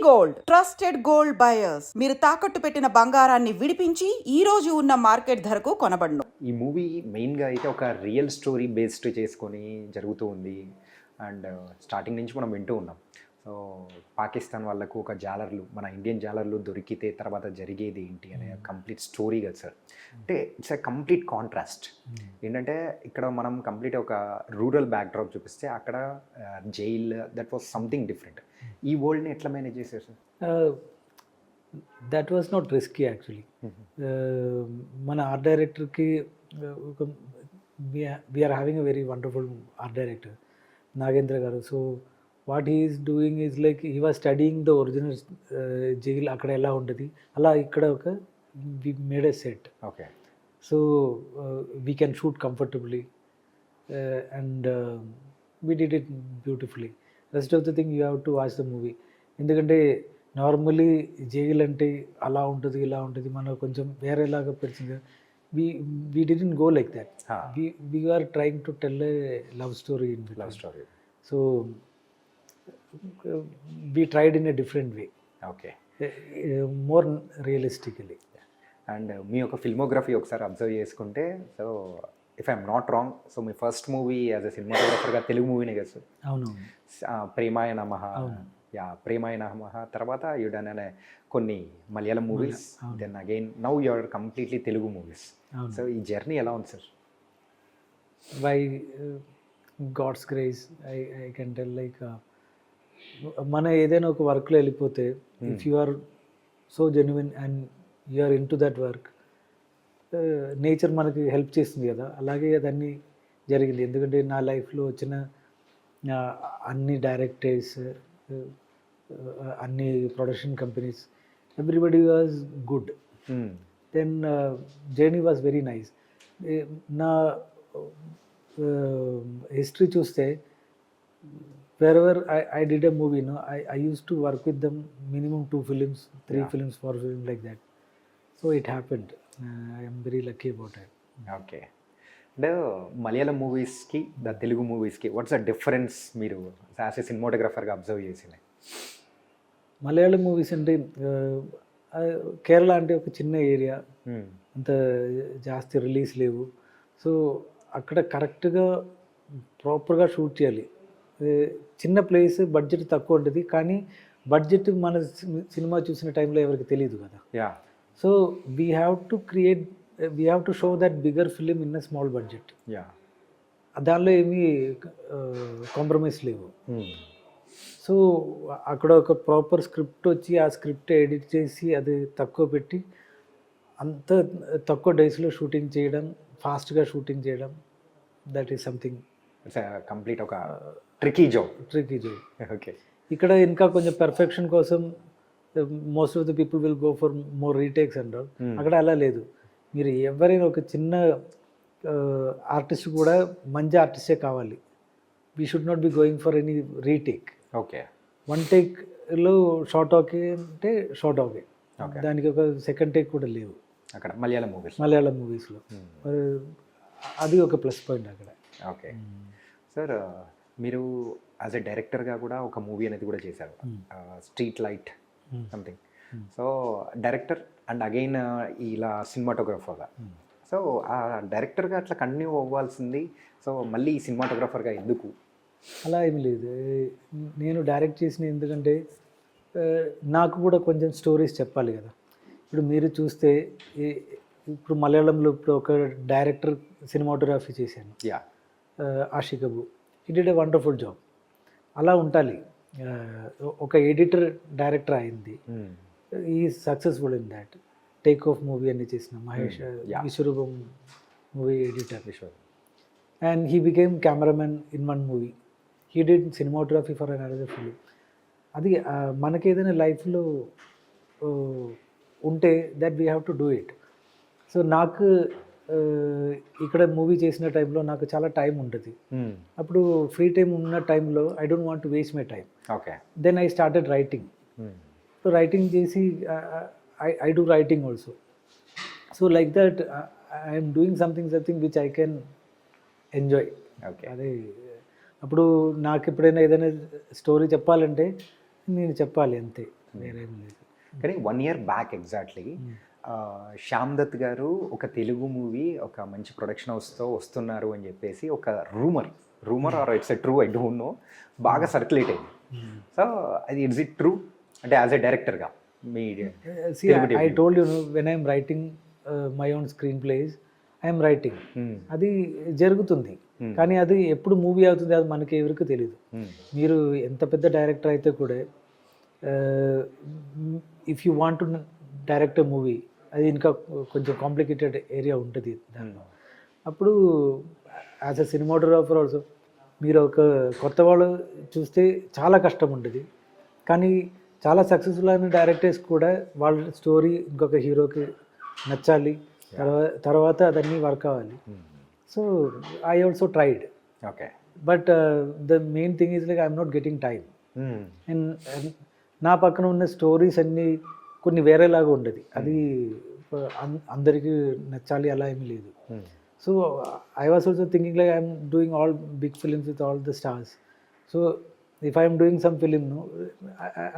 Gold trusted gold buyers మీరు తాకట్టు పెట్టిన బంగారాన్ని విడిపించి ఈ రోజు ఉన్న మార్కెట్ ధరకు కొనబడును. ఈ మూవీ మెయిన్గా అయితే ఒక రియల్ స్టోరీ బేస్డ్ చేసుకొని జరుగుతూ ఉంది. అండ్ స్టార్టింగ్ నుంచి మనం వింటూ ఉన్నాం. సో పాకిస్తాన్ వాళ్ళకు ఒక జాలర్లు, మన ఇండియన్ జాలర్లు దొరికితే తర్వాత జరిగేది ఏంటి అనే కంప్లీట్ స్టోరీ కదా సార్. అంటే ఇట్స్ ఎ కంప్లీట్ కాంట్రాస్ట్. ఏంటంటే ఇక్కడ మనం కంప్లీట్ ఒక రూరల్ బ్యాక్డ్రాప్ చూపిస్తే అక్కడ jail, that was something different. ఈ వరల్డ్ని ఎట్లా మేనేజ్ చేశారు sir? That was not risky actually. మన ఆర్ట్ డైరెక్టర్కి ఒక we are having a very wonderful art director Nagendra garu. So what he is doing is like he was studying the original jail అక్కడ ఎలా ఉంటుంది, అలా ఇక్కడ ఒక వి made a set. Okay. So we can shoot comfortably and we did it beautifully. Rest of the thing you have to watch the movie. ఎందుకంటే normally jail అంటే అలా ఉంటుంది ఇలా ఉంటుంది, మనకు కొంచెం వేరేలాగా పెరిచింది. we didn't go like that. We were trying to tell a love story in between. Love story. So we tried in a different way, okay. more realistically. And మీ యొక్క ఫిల్మోగ్రఫీ ఒకసారి అబ్జర్వ్ చేసుకుంటే, so if I'm not wrong, so మీ first movie as a సినిమాటోగ్రఫర్గా తెలుగు మూవీనే కదా sir? అవును. ప్రేమాయ నమః, యా ప్రేమాయ నమః. తర్వాత యూ డన్ అనే కొన్ని Malayalam movies, then again now you are completely Telugu movies. So ఈ జర్నీ ఎలా ఉంది sir? By God's grace, I can tell like మన ఏదైనా ఒక వర్క్లో వెళ్ళిపోతే, if you are so genuine and you are into that work, nature మనకి help చేస్తుంది కదా. అలాగే అదన్నీ జరిగింది. ఎందుకంటే నా లైఫ్లో వచ్చిన అన్ని డైరెక్టర్స్, అన్ని production companies, everybody was good. Then journey was very nice. నా హిస్టరీ చూస్తే wherever I did a movie, I used to work with them minimum 2 films, 3 films, 4 films like that. So it happened. I am very lucky about it. Okay. అంటే మలయాళం మూవీస్కి the Telugu మూవీస్కి what's the difference మీరు as a సినిమాటోగ్రఫర్గా observe చేసినాయి? Malayalam movies అంటే కేరళ అంటే ఒక చిన్న area, అంత జాస్తి రిలీజ్ లేవు. సో అక్కడ కరెక్ట్గా ప్రాపర్గా షూట్ చేయాలి. చిన్న ప్లేస్, బడ్జెట్ తక్కువ ఉంటుంది, కానీ బడ్జెట్ మన సినిమా చూసిన టైంలో ఎవరికి తెలియదు కదా. So we have to show that bigger film in a small budget. దానిలో ఏమీ కాంప్రమైజ్ లేవు. సో అక్కడ ఒక ప్రాపర్ స్క్రిప్ట్ వచ్చి ఆ స్క్రిప్ట్ ఎడిట్ చేసి అది తక్కువ పెట్టి అంత తక్కువ డేస్లో షూటింగ్ చేయడం, ఫాస్ట్గా షూటింగ్ చేయడం, that is something. It's complete ఒక ట్రికీ జాబ్. ఓకే. ఇక్కడ ఇంకా కొంచెం పెర్ఫెక్షన్ కోసం most of the people will go for more retakes and all. అక్కడ అలా లేదు. మీరు ఎవరైనా ఒక చిన్న ఆర్టిస్ట్ కూడా మంచి ఆర్టిస్టే కావాలి. We should not be going for any retake. Okay. 1 టేక్లో షార్ట్ ఓకే అంటే షార్ట్ ఓకే, దానికి ఒక సెకండ్ టేక్ కూడా లేవు అక్కడ మలయాళం మూవీస్లో. అది ఒక ప్లస్ పాయింట్ అక్కడ. ఓకే సార్, మీరు యాజ్ ఎ డైరెక్టర్గా కూడా ఒక మూవీ అనేది కూడా చేశారు, street light something. So director and again ఇలా సినిమాటోగ్రఫర్గా, సో ఆ డైరెక్టర్గా అట్లా కంటిన్యూ అవ్వాల్సింది, సో మళ్ళీ సినిమాటోగ్రఫర్గా ఎందుకు? అలా ఏమి లేదు. నేను డైరెక్ట్ చేసిన ఎందుకంటే నాకు కూడా కొంచెం స్టోరీస్ చెప్పాలి కదా. ఇప్పుడు మీరు చూస్తే ఇప్పుడు మలయాళంలో ఇప్పుడు ఒక డైరెక్టర్ సినిమాటోగ్రఫీ చేశాను, Ashiq Abu. He did a wonderful job. అలా ఉండాలి. ఒక ఎడిటర్ డైరెక్టర్ అయింది, ఈ successful in that. Take off movie అన్ని చేసిన Mahesh Vishwaroopam movie editor. And he became cameraman in 1 movie. He did cinematography for another film. అది మనకి ఏదైనా లైఫ్లో ఉంటే that we have to do it. So నాకు ఇక్కడ మూవీ చేసిన టైంలో నాకు చాలా టైం ఉంటుంది. అప్పుడు ఫ్రీ టైం ఉన్న టైంలో I don't want to waste my time. Then I started writing. So writing చేసి I do writing also. So like that I'm doing something which I can enjoy. అదే అప్పుడు నాకు ఎప్పుడైనా ఏదైనా స్టోరీ చెప్పాలంటే నేను చెప్పాలి అంతే. వేరేం లేదు. కానీ 1 year back exactly Shyam Dutt గారు ఒక తెలుగు మూవీ ఒక మంచి ప్రొడక్షన్ హౌస్తో వస్తున్నారు అని చెప్పేసి ఒక rumour or it's a true I don't know బాగా సర్క్యులేట్ అయింది. సో అది ఇట్స్ ఇట్ ట్రూ అంటే యాజ్ ఎ డైరెక్టర్గా మీ See, I told you, when I'm writing my own screenplays, I'm writing, అది జరుగుతుంది. కానీ అది ఎప్పుడు మూవీ అవుతుంది అది మనకి ఎవరికి తెలియదు. మీరు ఎంత పెద్ద డైరెక్టర్ అయితే కూడా if you want to direct a movie, అది ఇంకా కొంచెం కాంప్లికేటెడ్ ఏరియా ఉంటుంది దానిలో. అప్పుడు యాజ్ అ సినిమాటోగ్రాఫర్ ఆల్సో మీరు ఒక కొత్త వాళ్ళు చూస్తే చాలా కష్టం ఉంటుంది. కానీ చాలా సక్సెస్ఫుల్ అయిన డైరెక్టర్స్ కూడా వాళ్ళ స్టోరీ ఇంకొక హీరోకి నచ్చాలి, తర్వాత అదన్నీ వర్క్ అవ్వాలి. So I also tried, okay, but the main thing is like I'm not getting time. And నా పక్కన ఉన్న స్టోరీస్ అన్నీ కొన్ని వేరేలాగా ఉండదు. అది అందరికీ నచ్చాలి అలా ఏమీ లేదు. So I was also thinking like I'm doing all big films with all the stars. So if I am doing some film, no,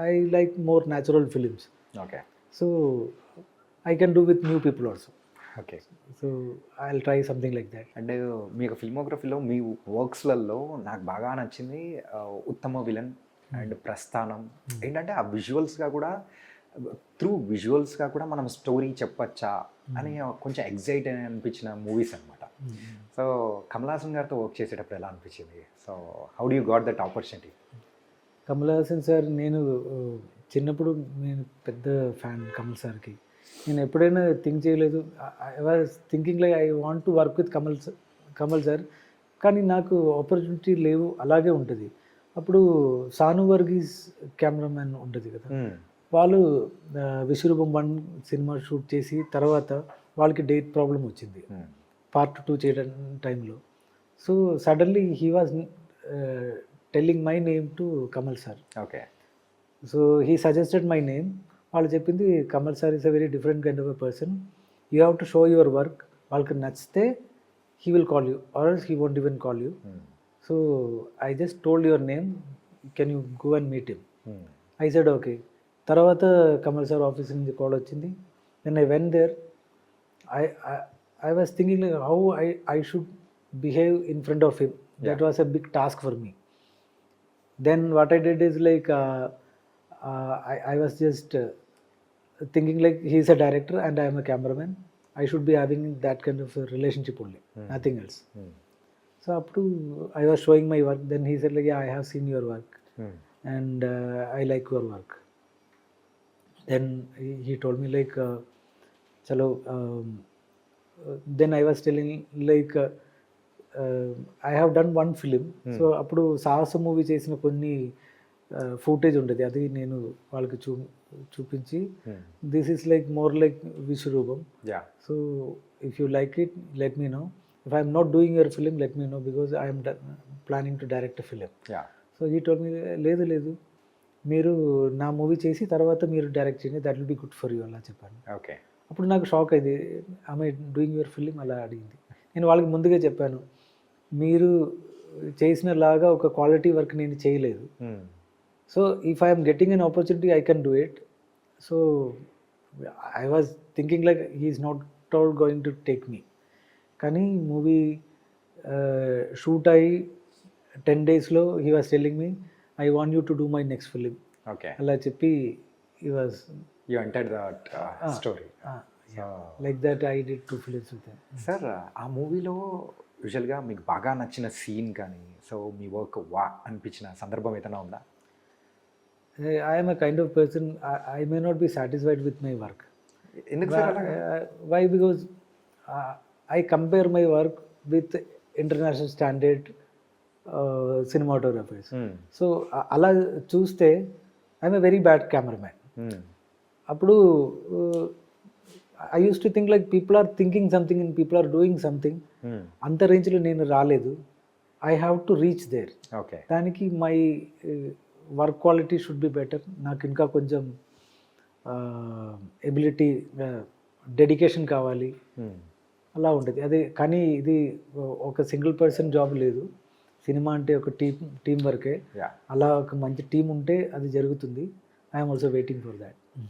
I like more natural films. Okay. So I can do with new people also. Okay. So I'll try something like that. And మీ యొక్క ఫిల్మోగ్రఫీలో మీ వర్క్స్లలో నాకు బాగా నచ్చింది ఉత్తమ villain and ప్రస్థానం. ఏంటంటే ఆ విజువల్స్గా కూడా త్రూ విజువల్స్గా కూడా మనం స్టోరీ చెప్పచ్చా అని కొంచెం ఎగ్జైట్ అనిపించిన మూవీస్ అనమాట. సో కమల్ హాసన్ గారితో వర్క్ చేసేటప్పుడు ఎలా అనిపించింది? So how do you got that opportunity? Kamal Haasan sir, నేను చిన్నప్పుడు నేను పెద్ద ఫ్యాన్ కమల్ సార్కి. నేను ఎప్పుడైనా థింక్ చేయలేదు, I was thinking like I want to work with Kamal sir, కానీ నాకు ఆపర్చునిటీ లేవు, అలాగే ఉంటుంది. అప్పుడు సాను వర్గీస్ కెమెరామ్యాన్ ఉంటుంది కదా, వాళ్ళు విశ్వరూపం 1 సినిమా షూట్ చేసి తర్వాత వాళ్ళకి డేట్ ప్రాబ్లం వచ్చింది పార్ట్ 2 చేయడం టైంలో. So suddenly he was telling my name to Kamal sir. Okay. So he suggested my name. వాళ్ళు చెప్పింది Kamal sir is a very different kind of a person, you have to show your work, వాళ్ళకి నచ్చితే he will call you or else he won't even call you. So I just told your name, can you go and meet him? I said okay. తర్వాత Kamal sir office నుంచి call వచ్చింది. Then I went there. I was thinking like how I should behave in front of him. That was a big task for me. Then what I did is like I was just thinking like he is a director and I am a cameraman. I should be having that kind of a relationship only, nothing else. So up to I was showing my work. Then he said like, yeah, I have seen your work and I like your work. Then he told me like chalo. Then I was telling like I have done one film. So అప్పుడు సాహస movie చేసిన కొన్ని footage ఉంటుంది, అది నేను వాళ్ళకి చూపించి this is like more like Vishwaroopam. So if you like it let me know, if I'm not doing your film let me know because I'm planning to direct a film. So ఈ told me లేదు మీరు నా movie చేసి తర్వాత మీరు direct చేయండి, that will be good for you అలా చెప్పాను. ఓకే. అప్పుడు నాకు షాక్ అయింది, ఆమె డూయింగ్ యువర్ ఫిలిం అలా అడిగింది. నేను వాళ్ళకి ముందుగా చెప్పాను, మీరు చేసిన లాగా ఒక క్వాలిటీ వర్క్ నేను చేయలేదు. So if I'm getting an opportunity I can do it. So I was thinking like he is not all going to take me. కానీ మూవీ షూట్ అయ్యి 10 daysలో he was telling me I want you to do my next film. Okay. అలా చెప్పి he was You entered that story. Like that I did 2 films with him. Sir, ఆ మూవీలో యూజువల్గా మీకు బాగా నచ్చిన సీన్ కానీ సో మీ వర్క్ వా అనిపించిన సందర్భం ఏదైనా ఉందా? I am a kind of person, I may not be satisfied with my work. ఎందుకు sir? Why? Because I compare my work with international standard cinematographers. So అలా చూస్తే I am a very bad cameraman. అప్పుడు I use to think like people are thinking something and people are doing something. అంత రేంజ్లో నేను రాలేదు. I have to reach there. Okay. దానికి my work quality should be better. నాకు ఇంకా కొంచెం ability, dedication కావాలి, అలా ఉంటుంది. అదే కానీ ఇది ఒక సింగిల్ పర్సన్ జాబ్ లేదు. సినిమా అంటే ఒక టీం వర్కే. అలా ఒక మంచి టీం ఉంటే అది జరుగుతుంది. I'm also waiting for that.